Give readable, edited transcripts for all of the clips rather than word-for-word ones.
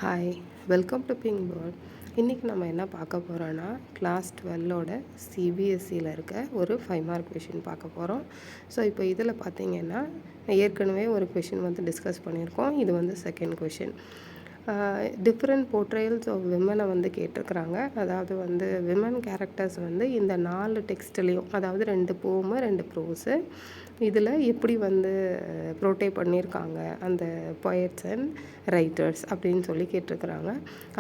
Hi, welcome to pink bird. இன்றைக்கி நம்ம என்ன பார்க்க போகிறோன்னா, கிளாஸ் 12ஓட சிபிஎஸ்சியில் இருக்க ஒரு 5 மார்க் கொஷின் பார்க்க போகிறோம். ஸோ இப்போ இதில் பார்த்தீங்கன்னா, ஏற்கனவே ஒரு கொஷின் வந்து டிஸ்கஸ் பண்ணியிருக்கோம். இது வந்து செகண்ட் கொஷின். டிஃப்ரெண்ட் போர்ட்ரேல்ஸ் ஆஃப் விமனை வந்து கேட்டிருக்கிறாங்க. அதாவது வந்து விமன் கேரக்டர்ஸ் வந்து இந்த 4 டெக்ஸ்ட்லேயும், அதாவது 2 போமு 2 ப்ரோஸு, இதில் எப்படி வந்து ப்ரோட்டே பண்ணியிருக்காங்க அந்த பொயட்ஸ் அண்ட் ரைட்டர்ஸ் அப்படின்னு சொல்லி கேட்டிருக்கிறாங்க.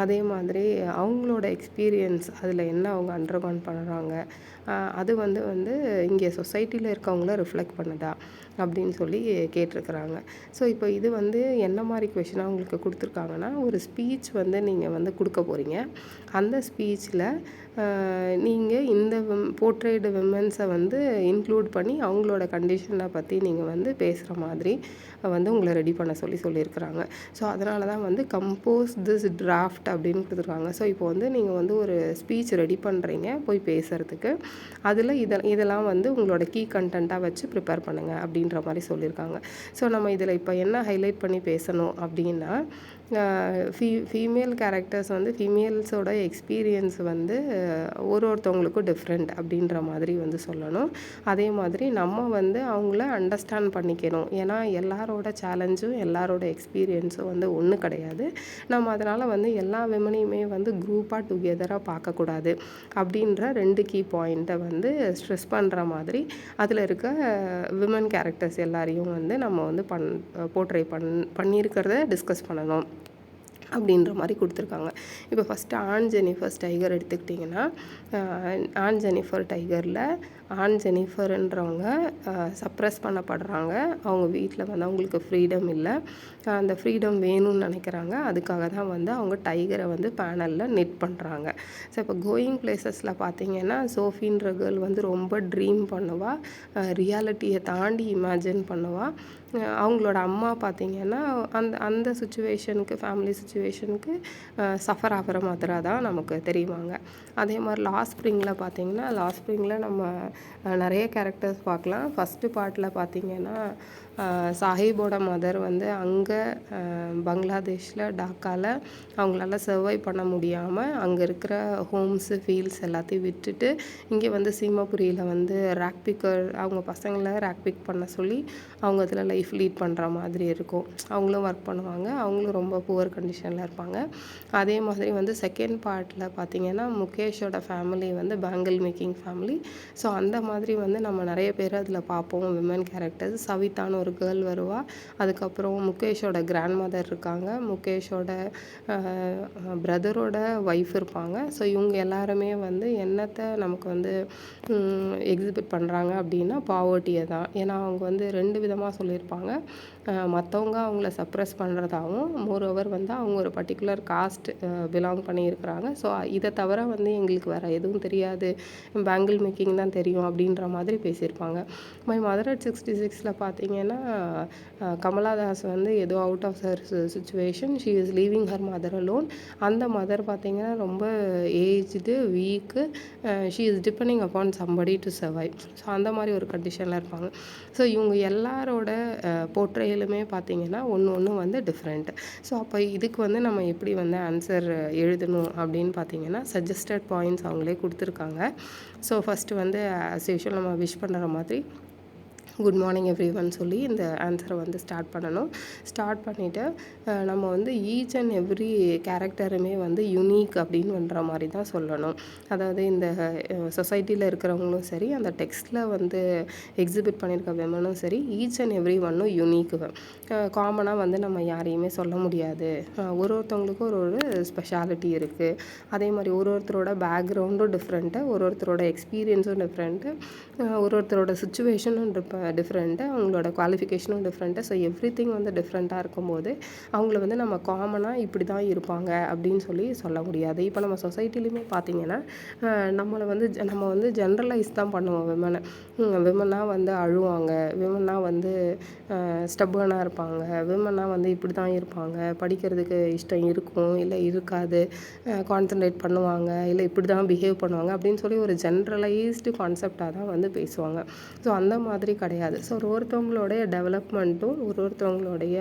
அதே மாதிரி அவங்களோட எக்ஸ்பீரியன்ஸ், அதில் என்ன அவங்க அண்டர்கான் பண்ணுறாங்க, அது வந்து இங்கே சொசைட்டியில் இருக்கவங்கள ரிஃப்ளெக்ட் பண்ணுதா அப்படின்னு சொல்லி கேட்டிருக்கிறாங்க. ஸோ இப்போ இது வந்து என்ன மாதிரி கொஷினாக உங்களுக்கு கொடுத்துருக்காங்கன்னா, ஒரு ஸ்பீச் வந்து நீங்கள் வந்து கொடுக்க போகிறீங்க. அந்த ஸ்பீச்சில் நீங்கள் இந்த போர்ட்ரேடு விமன்ஸை வந்து இன்க்ளூட் பண்ணி அவங்களோட கண்டிஷனை பற்றி நீங்கள் வந்து பேசுகிற மாதிரி வந்து உங்களை ரெடி பண்ண சொல்லியிருக்கிறாங்க. ஸோ அதனால தான் வந்து கம்போஸ் திஸ் டிராஃப்ட் அப்படின்னு கொடுத்துருக்காங்க. ஸோ இப்போ வந்து நீங்கள் வந்து ஒரு ஸ்பீச் ரெடி பண்ணுறீங்க போய் பேசுகிறதுக்கு. அதில் இதெல்லாம் வந்து உங்களோட கீ கண்டென்ட்டாக வச்சு ப்ரிப்பேர் பண்ணுங்கள் அப்படின்ற மாதிரி சொல்லியிருக்காங்க. ஸோ நம்ம இதில் இப்போ என்ன ஹைலைட் பண்ணி பேசணும் அப்படின்னா, ஃபீமேல் கேரக்டர்ஸ் வந்து ஃபீமேல்ஸோட எக்ஸ்பீரியன்ஸ் வந்து ஒருத்தவங்களுக்கும் டிஃப்ரெண்ட் அப்படின்ற மாதிரி வந்து சொல்லணும். அதே மாதிரி நம்ம வந்து அவங்கள அண்டர்ஸ்டாண்ட் பண்ணிக்கணும். ஏன்னா எல்லாரோட சேலஞ்சும் எல்லாரோட எக்ஸ்பீரியன்ஸும் வந்து ஒன்று கிடையாது. நம்ம அதனால் வந்து எல்லா விமனையுமே வந்து குரூப்பாக டுகெதராக பார்க்கக்கூடாது அப்படின்ற 2 கீ பாயிண்ட்டை வந்து ஸ்ட்ரெஸ் பண்ணுற மாதிரி அதில் இருக்க விமன் கேரக்டர்ஸ் எல்லாரையும் வந்து நம்ம வந்து போர்ட்ரே பண்ணியிருக்கிறத டிஸ்கஸ் பண்ணணும் அப்படின்ற மாதிரி கொடுத்துருக்காங்க. இப்போ ஃபஸ்ட்டு ஆன் ஜெனிஃபர்ஸ் டைகர் எடுத்துக்கிட்டிங்கன்னா, ஆன் ஜெனிஃபர் டைகரில் ஆன் ஜெனிஃபர்ன்றவங்க சப்ரஸ் பண்ணப்படுறாங்க. அவங்க வீட்டில் வந்து அவங்களுக்கு ஃப்ரீடம் இல்லை. அந்த ஃப்ரீடம் வேணும்னு நினைக்கிறாங்க. அதுக்காக தான் வந்து அவங்க டைகரை வந்து பேனலில் நெட் பண்ணுறாங்க. ஸோ இப்போ கோயிங் பிளேசஸில் பார்த்தீங்கன்னா, சோஃபின்ற கேர்ள் வந்து ரொம்ப ட்ரீம் பண்ணுவாள், ரியாலிட்டியை தாண்டி இமேஜின் பண்ணுவாள். அவங்களோட அம்மா பார்த்திங்கன்னா அந்த சுச்சுவேஷனுக்கு, ஃபேமிலி சுச்சுவேஷனுக்கு சஃபர் ஆகிற மாதிரி தான் நமக்கு தெரியுவாங்க. அதே மாதிரி லாஸ்ட் ஸ்ப்ரிங்கில் பார்த்திங்கன்னா, லாஸ்ட் ஸ்ப்ரிங்கில் நம்ம நிறைய கேரக்டர்ஸ் பார்க்கலாம். ஃபஸ்ட்டு பார்ட்டில் பார்த்திங்கன்னா, சாஹிபோட மதர் வந்து அங்கே பங்களாதேஷில் டாக்காவில் அவங்களால சர்வை பண்ண முடியாமல் அங்கே இருக்கிற ஹோம்ஸு ஃபீல்ட்ஸ் எல்லாத்தையும் விட்டுட்டு இங்கே வந்து சீமாபுரியில் வந்து ரேக் பிக்கர், அவங்க பசங்களை ரேக் பிக் பண்ண சொல்லி அவங்க அதில் லைஃப் லீட் பண்ணுற மாதிரி இருக்கும். அவங்களும் ஒர்க் பண்ணுவாங்க, அவங்களும் ரொம்ப புவர் கண்டிஷனில் இருப்பாங்க. அதே மாதிரி வந்து செகண்ட் பார்ட்டில் பார்த்திங்கன்னா, முகேஷோட ஃபேமிலி வந்து பேங்கிள் மேக்கிங் ஃபேமிலி. ஸோ அந்த மாதிரி வந்து நம்ம நிறைய பேர் அதில் பார்ப்போம் விமன் கேரக்டர்ஸ். சவிதான்னு ஒரு கேர்ள் வருவா. அதுக்கப்புறம் முகேஷோட கிராண்ட் மதர் இருக்காங்க, முகேஷோட பிரதரோட ஒய்ஃப் இருப்பாங்க. ஸோ இவங்க எல்லாருமே வந்து என்னத்தை நமக்கு வந்து எக்ஸிபிட் பண்ணுறாங்க அப்படின்னா பாவர்ட்டியை தான். ஏன்னா அவங்க வந்து 2 விதமாக சொல்லியிருப்பாங்க. மற்றவங்க அவங்கள சப்ரஸ் பண்ணுறதாகவும், மோரோவர் வந்து அவங்க ஒரு பர்டிகுலர் காஸ்ட் பிலாங் பண்ணியிருக்கிறாங்க. ஸோ இதை தவிர வந்து எங்களுக்கு வேறு எதுவும் தெரியாது, பேங்கிள் மேக்கிங் தான் தெரியும் அப்படின்ற மாதிரி பேசியிருப்பாங்க. மை மதர் அட் 66ல் பார்த்தீங்கன்னா, கமலாதாஸ் வந்து ஏதோ out of her situation, she is leaving her mother alone. அந்த மதர் பார்த்திங்கன்னா ரொம்ப aged, weak, she is depending upon somebody to survive. So அந்த மாதிரி ஒரு கண்டிஷனில் இருப்பாங்க. ஸோ இவங்க எல்லாரோட போர்ட்ரேலுமே பார்த்திங்கன்னா ஒன்று வந்து டிஃப்ரெண்ட். ஸோ அப்போ இதுக்கு வந்து நம்ம எப்படி வந்து ஆன்சர் எழுதணும் அப்படின்னு பார்த்திங்கன்னா, சஜஸ்டட் பாயிண்ட்ஸ் அவங்களே கொடுத்துருக்காங்க. ஸோ ஃபஸ்ட்டு வந்து ஆஸ் யூஷுவல் நம்ம விஷ் பண்ணுற மாதிரி குட் மார்னிங் எவ்ரிவன் சொல்லி இந்த ஆன்சரை வந்து ஸ்டார்ட் பண்ணணும். ஸ்டார்ட் பண்ணிவிட்டு நம்ம வந்து ஈச் அண்ட் எவ்ரி கேரக்டருமே வந்து யூனிக் அப்படின்னு பண்ணுற மாதிரி தான் சொல்லணும். அதாவது இந்த சொசைட்டியில் இருக்கிறவங்களும் சரி, அந்த டெக்ஸ்ட்டில் வந்து எக்ஸிபிட் பண்ணியிருக்க விமனும் சரி, ஈச் அண்ட் எவ்ரி ஒன்னும் யூனிக். காமனாக வந்து நம்ம யாரையுமே சொல்ல முடியாது. ஒருத்தவங்களுக்கும் ஒரு ஸ்பெஷாலிட்டி இருக்குது. அதே மாதிரி ஒருத்தரோட பேக்ரவுண்டும் டிஃப்ரெண்ட்டு, ஒருத்தரோட எக்ஸ்பீரியன்ஸும் டிஃப்ரெண்ட்டு, ஒருத்தரோட சுச்சுவேஷனும் டிஃப்ரெண்ட்டு, அவங்களோட குவாலிஃபிகேஷனும் டிஃப்ரெண்ட்டு. ஸோ எவ்ரி திங் வந்து டிஃப்ரெண்ட்டாக இருக்கும்போது அவங்கள வந்து நம்ம காமனாக இப்படி தான் இருப்பாங்க அப்படின்னு சொல்லி சொல்ல முடியாது. இப்போ நம்ம சொசைட்டிலையுமே பார்த்திங்கன்னா, நம்ம வந்து ஜென்ரலைஸ் தான் பண்ணுவோம் விமனை. விமனாக வந்து அழுவாங்க, விமனாக வந்து ஸ்டப்பர்னாக இருப்பாங்க, விமனாக வந்து இப்படி தான் இருப்பாங்க, படிக்கிறதுக்கு இஷ்டம் இருக்கும் இல்லை இருக்காது, கான்சன்ட்ரேட் பண்ணுவாங்க இல்லை இப்படி தான் பிஹேவ் பண்ணுவாங்க அப்படின்னு சொல்லி ஒரு ஜென்ரலைஸ்டு கான்செப்டாக தான் வந்து பேசுவாங்க. ஸோ அந்த மாதிரி கிடையாது. கிடையாது. ஸோ ஒருத்தவங்களுடைய டெவலப்மெண்ட்டும் ஒருத்தவங்களுடைய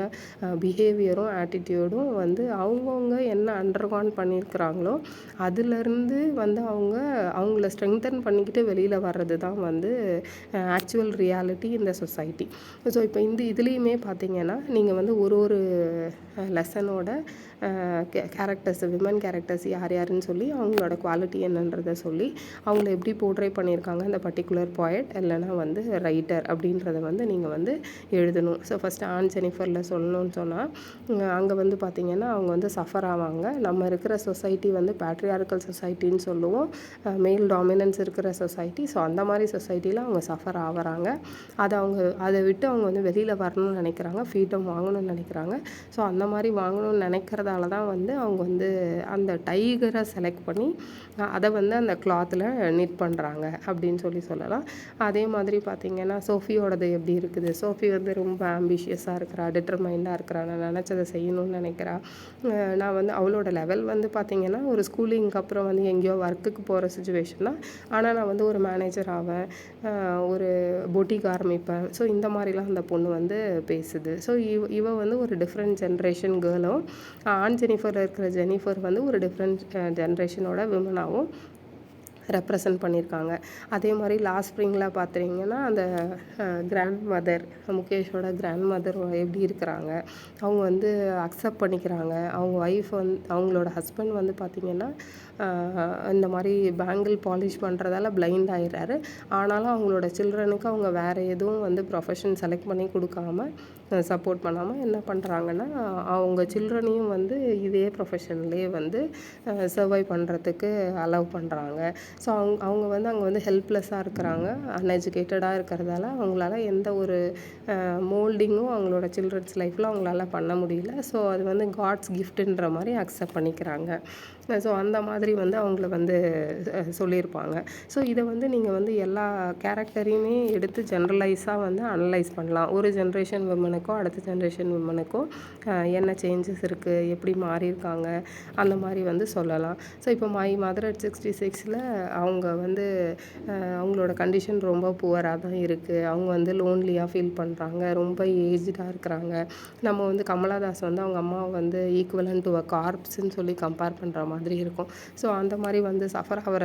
பிஹேவியரும் ஆட்டிடியூடும் வந்து அவங்கவுங்க என்ன அண்டர்கான் பண்ணியிருக்கிறாங்களோ அதுலேருந்து வந்து அவங்கள ஸ்ட்ரெங்தன் பண்ணிக்கிட்டு வெளியில் வர்றது தான் வந்து ஆக்சுவல் ரியாலிட்டி இந்த சொசைட்டி. ஸோ இப்போ இதுலேயுமே பார்த்தீங்கன்னா நீங்கள் வந்து ஒரு லெசனோட கேரக்டர்ஸ் விமன் கேரக்டர்ஸ் யார் யாருன்னு சொல்லி அவங்களோட குவாலிட்டி என்னன்றதை சொல்லி அவங்கள எப்படி போர்ட்ரே பண்ணியிருக்காங்க இந்த பர்டிகுலர் பாய்ட் இல்லைனா வந்து ரைட்டர் அப்படின்றத வந்து நீங்கள் வந்து எழுதணும். ஸோ ஃபஸ்ட்டு ஆன் ஜெனிஃபரில் சொல்லணும்னு சொன்னால் அங்கே வந்து பார்த்திங்கன்னா அவங்க வந்து சஃபர் ஆவாங்க. நம்ம இருக்கிற சொசைட்டி வந்து பேட்ரியார்க்கல் சொசைட்டின்னு சொல்லுவோம், மேல் டாமினன்ஸ் இருக்கிற சொசைட்டி. ஸோ அந்த மாதிரி சொசைட்டியில் அவங்க சஃபர் ஆகிறாங்க. அதை விட்டு அவங்க வந்து வெளியில் வரணும்னு நினைக்கிறாங்க, ஃப்ரீடம் வாங்கணும்னு நினைக்கிறாங்க. ஸோ அந்த மாதிரி வாங்கணும்னு நினைக்கிறதால தான் அவங்க வந்து அந்த டைகரை செலக்ட் பண்ணி அதை வந்து அந்த கிளாத்தில் நிட் பண்ணுறாங்க அப்படின்னு சொல்லலாம். அதே மாதிரி பார்த்திங்கன்னா சோஃபியோடது எப்படி இருக்குது, சோஃபி வந்து ரொம்ப ஆம்பிஷியஸாக இருக்கிறா, டிட்டர்மைண்டாக இருக்கிறா, நான் நினச்சதை செய்யணும்னு நினைக்கிறா. நான் வந்து அவளோட லெவல் வந்து பார்த்திங்கன்னா ஒரு ஸ்கூலிங்க்கு அப்புறம் வந்து எங்கேயோ ஒர்க்குக்கு போகிற சுச்சுவேஷன் தான். ஆனால் நான் வந்து ஒரு மேனேஜர் ஆவேன், ஒரு பொட்டிக் ஆரம்பிப்பேன். ஸோ இந்த மாதிரிலாம் அந்த பொண்ணு வந்து பேசுது. ஸோ இவ வந்து ஒரு டிஃப்ரெண்ட் ஜென்ரேஷன் கேர்ளும், ஆன் ஜெனிஃபரில் இருக்கிற ஜெனிஃபர் வந்து ஒரு டிஃப்ரெண்ட் ஜென்ரேஷனோட விமனாகவும் ரெப்ரசன்ட் பண்ணியிருக்காங்க. அதே மாதிரி லாஸ்ட் ஸ்ப்ரிங்கில் பார்த்தீங்கன்னா அந்த கிராண்ட் மதர், முகேஷோட கிராண்ட் மதர் எப்படி இருக்கிறாங்க, அவங்க வந்து அக்செப்ட் பண்ணிக்கிறாங்க. அவங்க ஒய்ஃப் வந்து அவங்களோட ஹஸ்பண்ட் வந்து பார்த்திங்கன்னா இந்த மாதிரி பேங்கிள் பாலிஷ் பண்ணுறதால பிளைண்ட் ஆகிடுறாரு. ஆனாலும் அவங்களோட சில்ட்ரனுக்கு அவங்க வேறு எதுவும் வந்து ப்ரொஃபஷன் செலக்ட் பண்ணி கொடுக்காம சப்போர்ட் பண்ணாமல் என்ன பண்ணுறாங்கன்னா அவங்க சில்ட்ரனையும் வந்து இதே ப்ரொஃபஷன்லேயே வந்து சர்வை பண்ணுறதுக்கு அலோவ் பண்ணுறாங்க. ஸோ அவங்க வந்து அங்கே வந்து ஹெல்ப்லெஸ்ஸாக இருக்கிறாங்க. அன்எஜுகேட்டடாக இருக்கிறதால அவங்களால எந்த ஒரு மோல்டிங்கும் அவங்களோட சில்ட்ரன்ஸ் லைஃப்பில் அவங்களால பண்ண முடியல. ஸோ அது வந்து காட்ஸ் கிஃப்ட்டுன்ற மாதிரி அக்செப்ட் பண்ணிக்கிறாங்க. ஸோ அந்த மாதிரி வந்து அவங்கள வந்து சொல்லியிருப்பாங்க. ஸோ இதை வந்து நீங்கள் வந்து எல்லா கேரக்டரையுமே எடுத்து ஜென்ரலைஸாக வந்து அனலைஸ் பண்ணலாம். ஒரு ஜென்ரேஷன் விமனுக்கோ அடுத்த ஜென்ரேஷன் விமனுக்கோ என்ன சேஞ்சஸ் இருக்குது, எப்படி மாறியிருக்காங்க, அந்த மாதிரி வந்து சொல்லலாம். ஸோ இப்போ மை மதர் அட் 66 அவங்க வந்து அவங்களோட கண்டிஷன் ரொம்ப புவராக தான் இருக்குது. அவங்க வந்து லோன்லியாக ஃபீல் பண்ணுறாங்க, ரொம்ப ஏஜ்டாக இருக்கிறாங்க. நம்ம வந்து கமலாதாஸ் வந்து அவங்க அம்மாவை வந்து ஈக்குவலன் டு அ கார்ப்ஸ்ன்னு சொல்லி கம்பேர் பண்ணுற மாதிரி இருக்கும். ஸோ அந்த மாதிரி வந்து சஃபர் ஆகிற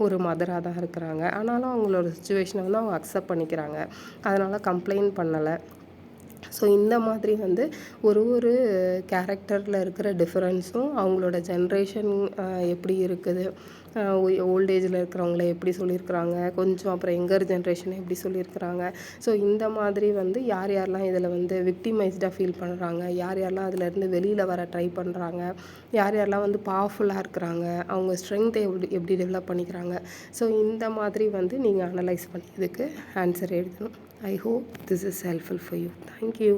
ஒரு மதராக தான் இருக்கிறாங்க. ஆனாலும் அவங்களோட சுச்சுவேஷனை வந்து அவங்க அக்செப்ட் பண்ணிக்கிறாங்க, அதனால் கம்ப்ளைண்ட் பண்ணலை. ஸோ இந்த மாதிரி வந்து ஒரு கேரக்டரில் இருக்கிற டிஃப்ரென்ஸும் அவங்களோட ஜென்ரேஷன் எப்படி இருக்குது, ஓல்டேஜில் இருக்கிறவங்கள எப்படி சொல்லியிருக்கிறாங்க, கொஞ்சம் அப்புறம் யங்கர் ஜென்ரேஷனை எப்படி சொல்லியிருக்கிறாங்க. ஸோ இந்த மாதிரி வந்து யார் யாரெல்லாம் இதில் வந்து விக்டிமைஸ்டாக ஃபீல் பண்ணுறாங்க, யார் யாரெல்லாம் அதிலேருந்து வெளியில் வர ட்ரை பண்ணுறாங்க, யார் யாரெல்லாம் வந்து பவர்ஃபுல்லாக இருக்கிறாங்க, அவங்க ஸ்ட்ரென்த்தை எப்படி டெவலப் பண்ணிக்கிறாங்க. ஸோ இந்த மாதிரி வந்து நீங்கள் அனலைஸ் பண்ணி இதுக்கு ஆன்சர் எழுதணும். I hope this is helpful for you. Thank you.